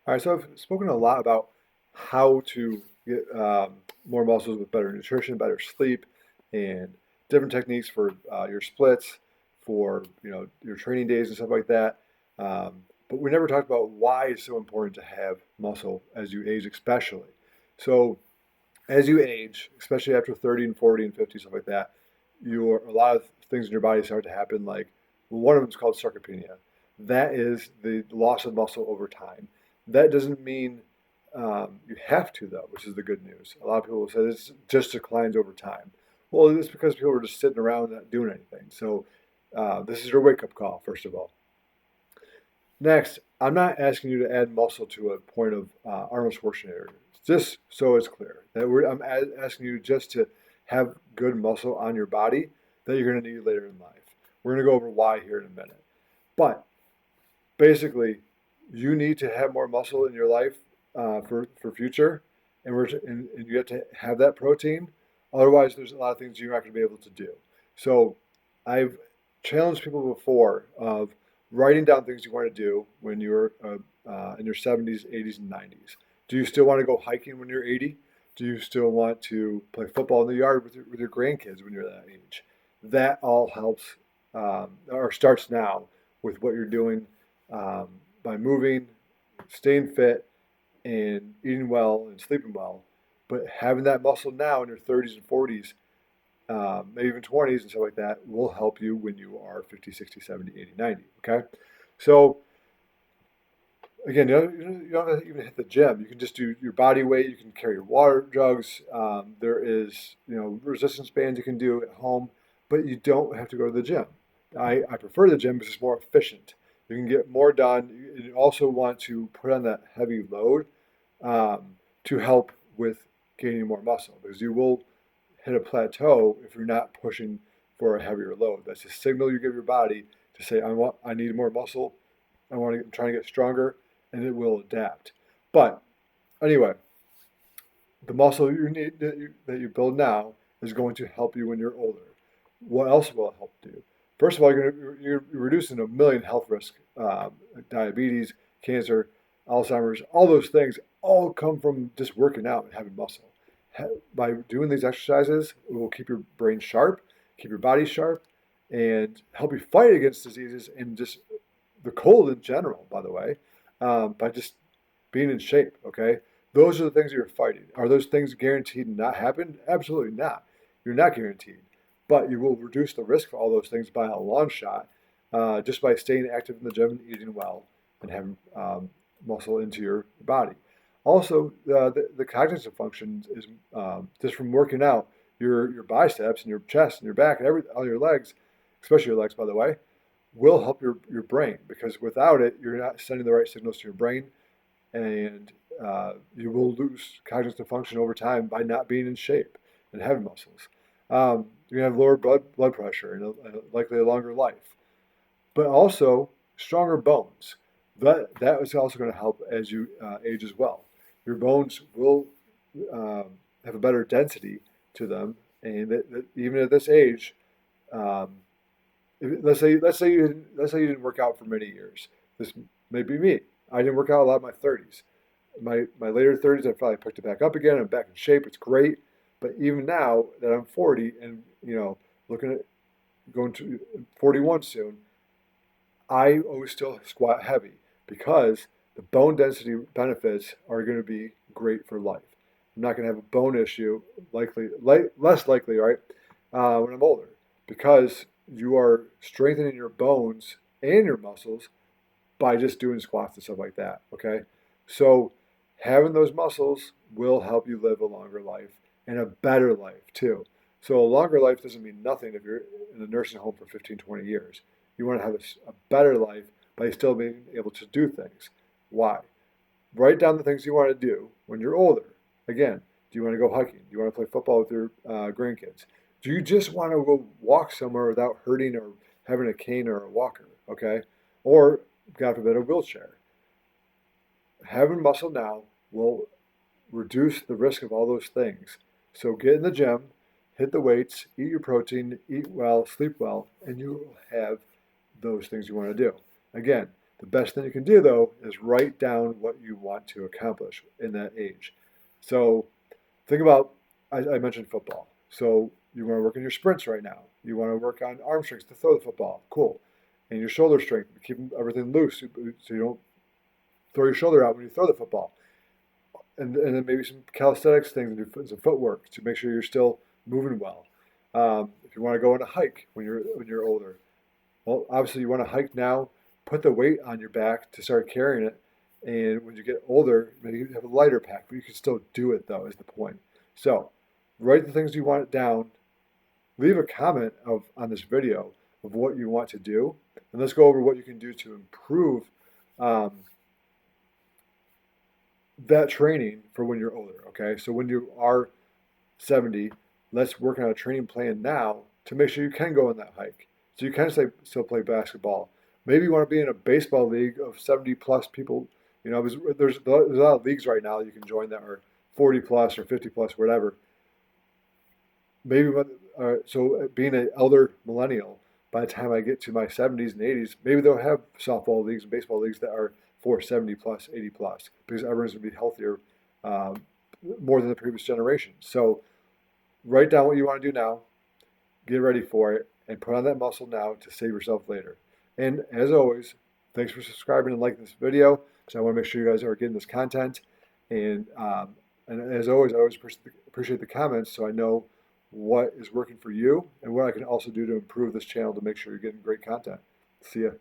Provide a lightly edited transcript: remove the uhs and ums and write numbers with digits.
All right, so I've spoken a lot about how to get more muscles with better nutrition, better sleep, and different techniques for your splits, for your training days and stuff like that. But we never talked about why it's so important to have muscle as you age, especially. So as you age, especially after 30 and 40 and 50, stuff like that, a lot of things in your body start to happen. Like one of them is called sarcopenia. That is the loss of muscle over time. That doesn't mean you have to, though, which is the good news. A lot of people will say this just declines over time. Well, it's because people are just sitting around not doing anything. So this is your wake up call, first of all. Next, I'm not asking you to add muscle to a point of Arnold Schwarzenegger. Just so it's clear that asking you just to have good muscle on your body that you're going to need later in life. We're going to go over why here in a minute. But basically, you need to have more muscle in your life for future, and you have to have that protein. Otherwise, there's a lot of things you're not going to be able to do. So, I've challenged people before of writing down things you want to do when you're in your 70s, 80s, and 90s. Do you still want to go hiking when you're 80? Do you still want to play football in the yard with your grandkids when you're that age? That all helps or starts now with what you're doing um, by moving, staying fit, and eating well and sleeping well. But having that muscle now in your 30s and 40s, maybe even 20s and stuff like that, will help you when you are 50, 60, 70, 80, 90. Okay? So, again, you don't have to even hit the gym. You can just do your body weight. You can carry your water jugs. There is, resistance bands you can do at home, but you don't have to go to the gym. I prefer the gym because it's more efficient. You can get more done. You also want to put on that heavy load to help with gaining more muscle because you will hit a plateau if you're not pushing for a heavier load. That's a signal you give your body to say, I need more muscle. I'm trying to get stronger, and it will adapt. But anyway, the muscle you need that you build now is going to help you when you're older. What else will it help do? First of all, you're reducing a million health risks, like diabetes, cancer, Alzheimer's, all those things all come from just working out and having muscle. By doing these exercises, it will keep your brain sharp, keep your body sharp, and help you fight against diseases and just the cold in general, by the way, by just being in shape, okay? Those are the things you're fighting. Are those things guaranteed to not happen? Absolutely not. You're not guaranteed. But you will reduce the risk for all those things by a long shot just by staying active in the gym and eating well and having muscle into your body. Also, the cognitive functions is just from working out your biceps and your chest and your back and all your legs, especially your legs, by the way, will help your brain because without it, you're not sending the right signals to your brain and you will lose cognitive function over time by not being in shape and having muscles. You're gonna have lower blood pressure and likely a longer life, but also stronger bones. That is also going to help as you age as well. Your bones will have a better density to them, and even at this age, um, let's say you didn't work out for many years. This may be me. I didn't work out a lot in my 30s. My later 30s, I finally picked it back up again. I'm back in shape. It's great. But even now that I'm 40 and looking at going to 41 soon, I always still squat heavy because the bone density benefits are going to be great for life. I'm not going to have a bone issue, less likely, right, when I'm older, because you are strengthening your bones and your muscles by just doing squats and stuff like that. Okay, so having those muscles will help you live a longer life and a better life too. So a longer life doesn't mean nothing if you're in a nursing home for 15, 20 years. You want to have a better life by still being able to do things. Why? Write down the things you want to do when you're older. Again, do you want to go hiking? Do you want to play football with your grandkids? Do you just want to go walk somewhere without hurting or having a cane or a walker? Okay, or God forbid a wheelchair. Having muscle now will reduce the risk of all those things. So get in the gym, hit the weights, eat your protein, eat well, sleep well, and you will have those things you want to do. Again, The best thing you can do though is write down what you want to accomplish in that age. So think about, I mentioned football. So you want to work on your sprints right now. You want to work on arm strength to throw the football. Cool. And your shoulder strength, keep everything loose so you don't throw your shoulder out when you throw the football. And then maybe some calisthenics things and do some footwork to make sure you're still moving well. If you want to go on a hike when you're older, well, obviously you want to hike now. Put the weight on your back to start carrying it, and when you get older, maybe you have a lighter pack, but you can still do it though. Is the point? So, write the things you want down. Leave a comment on this video of what you want to do, and let's go over what you can do to improve um, that training for when you're older. Okay, so when you are 70, let's work on a training plan now to make sure you can go on that hike. So you can still play basketball. Maybe you want to be in a baseball league of 70 plus people. You know, there's a lot of leagues right now that you can join that are 40 plus or 50 plus, whatever. Maybe so being an elder millennial, by the time I get to my 70s and 80s, maybe they'll have softball leagues and baseball leagues that are for 70 plus, 80 plus, because everyone's going to be healthier um, more than the previous generation. So write down what you want to do now, get ready for it, and put on that muscle now to save yourself later. And as always, thanks for subscribing and liking this video. So I want to make sure you guys are getting this content. And as always, I always appreciate the comments so I know what is working for you and what I can also do to improve this channel to make sure you're getting great content. See ya.